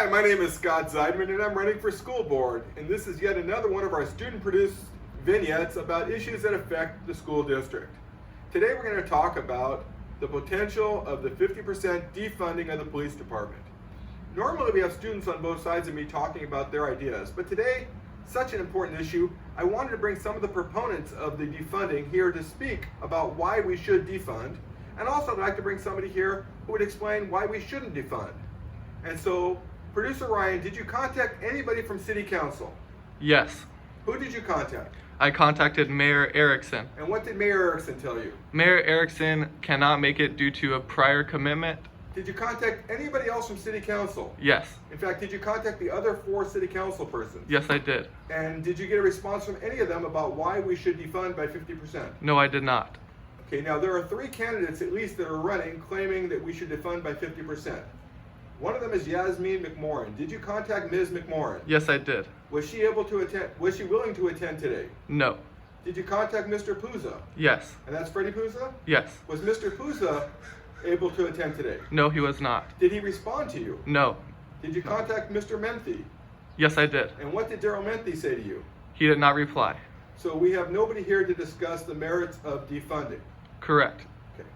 Hi, my name is Scott Zeidman and I'm running for school board, and this is yet another one of our student-produced vignettes about issues that affect the school district. Today we're going to talk about the potential of the 50% defunding of the police department. Normally we have students on both sides of me talking about their ideas, but today, such an important issue, I wanted to bring some of the proponents of the defunding here to speak about why we should defund, and also I'd like to bring somebody here who would explain why we shouldn't defund. And so, Producer Ryan, did you contact anybody from City Council? Yes. Who did you contact? I contacted Mayor Erickson. And what did Mayor Erickson tell you? Mayor Erickson cannot make it due to a prior commitment. Did you contact anybody else from City Council? Yes. In fact, did you contact the other 4 City Council persons? Yes, I did. And did you get a response from any of them about why we should defund by 50%? No, I did not. Okay, now there are 3 candidates at least that are running claiming that we should defund by 50%. One of them is Yasmin McMorrin. Did you contact Ms. McMorrin? Yes, I did. Was she able to attend? Was she willing to attend today? No. Did you contact Mr. Puza? Yes. And that's Freddie Puza? Yes. Was Mr. Puza able to attend today? No, he was not. Did he respond to you? No. Did you contact Mr. Menthe? Yes, I did. And what did Daryl Menthe say to you? He did not reply. So we have nobody here to discuss the merits of defunding. Correct. Okay.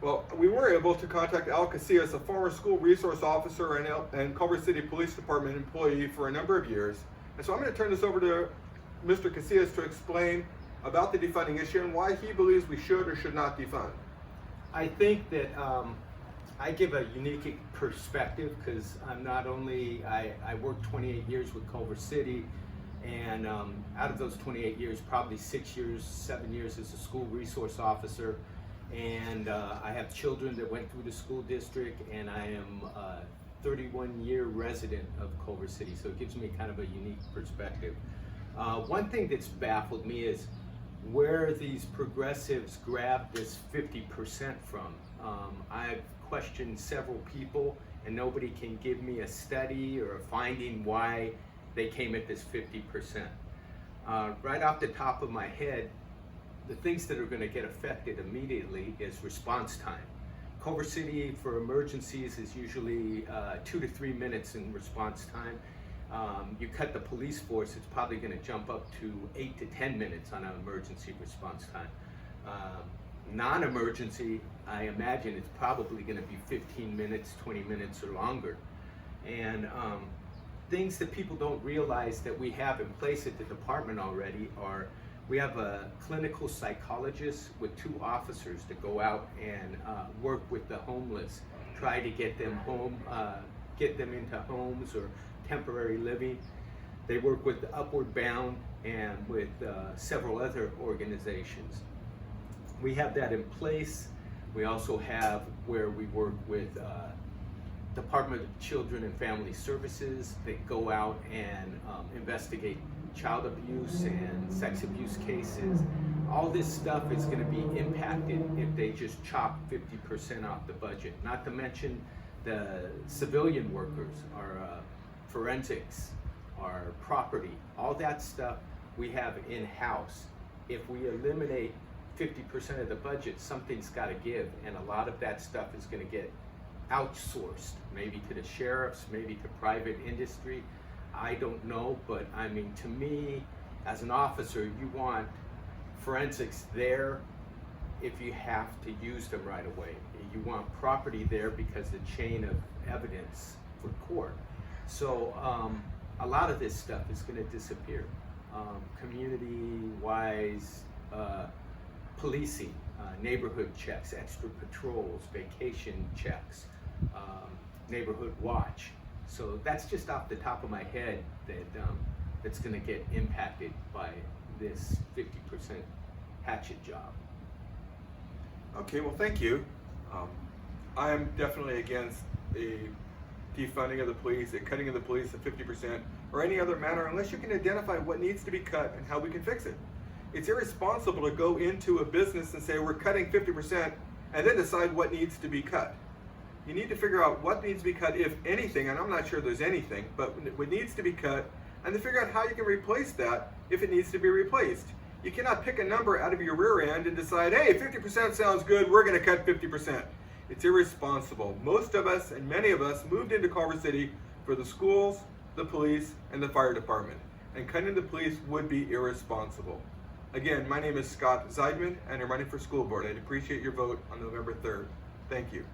Well, we were able to contact Al Casillas, a former school resource officer and Culver City Police Department employee for a number of years. And so I'm going to turn this over to Mr. Casillas to explain about the defunding issue and why he believes we should or should not defund. I think that I give a unique perspective because I'm not only, I worked 28 years with Culver City, and out of those 28 years, probably 6 years, 7 years as a school resource officer. And I have children that went through the school district, and I am a 31-year resident of Culver City, so it gives me kind of a unique perspective. One thing that's baffled me is where these progressives grab this 50% from. I've questioned several people, and nobody can give me a study or a finding why they came at this 50%. Right off the top of my head, the things that are going to get affected immediately is response time. Culver City for emergencies is usually 2 to 3 minutes in response time. You cut the police force, it's probably going to jump up to 8 to 10 minutes on an emergency response time. Non-emergency, I imagine it's probably going to be 15 minutes, 20 minutes or longer. And things that people don't realize that we have in place at the department already are we have a clinical psychologist with 2 officers to go out and work with the homeless, try to get them home, get them into homes or temporary living. They work with the Upward Bound and with several other organizations. We have that in place. We also have where we work with Department of Children and Family Services. They go out and investigate child abuse and sex abuse cases. All this stuff is going to be impacted if they just chop 50% off the budget. Not to mention the civilian workers, our forensics, our property, all that stuff we have in-house. If we eliminate 50% of the budget, something's got to give, and a lot of that stuff is going to get outsourced, maybe to the sheriffs, maybe to private industry. I don't know, but I mean, to me, as an officer, you want forensics there if you have to use them right away. You want property there because the chain of evidence for court. So a lot of this stuff is going to disappear. Community-wise, policing, neighborhood checks, extra patrols, vacation checks, neighborhood watch. So that's just off the top of my head that's going to get impacted by this 50% hatchet job. Okay, well, thank you. I am definitely against a defunding of the police, a cutting of the police to 50%, or any other manner unless you can identify what needs to be cut and how we can fix it. It's irresponsible to go into a business and say we're cutting 50% and then decide what needs to be cut. You need to figure out what needs to be cut, if anything, and I'm not sure there's anything, but what needs to be cut, and to figure out how you can replace that if it needs to be replaced. You cannot pick a number out of your rear end and decide, hey, 50% sounds good, we're going to cut 50%. It's irresponsible. Most of us and many of us moved into Culver City for the schools, the police, and the fire department. And cutting the police would be irresponsible. Again, my name is Scott Zeidman, and I'm running for school board. I'd appreciate your vote on November 3rd. Thank you.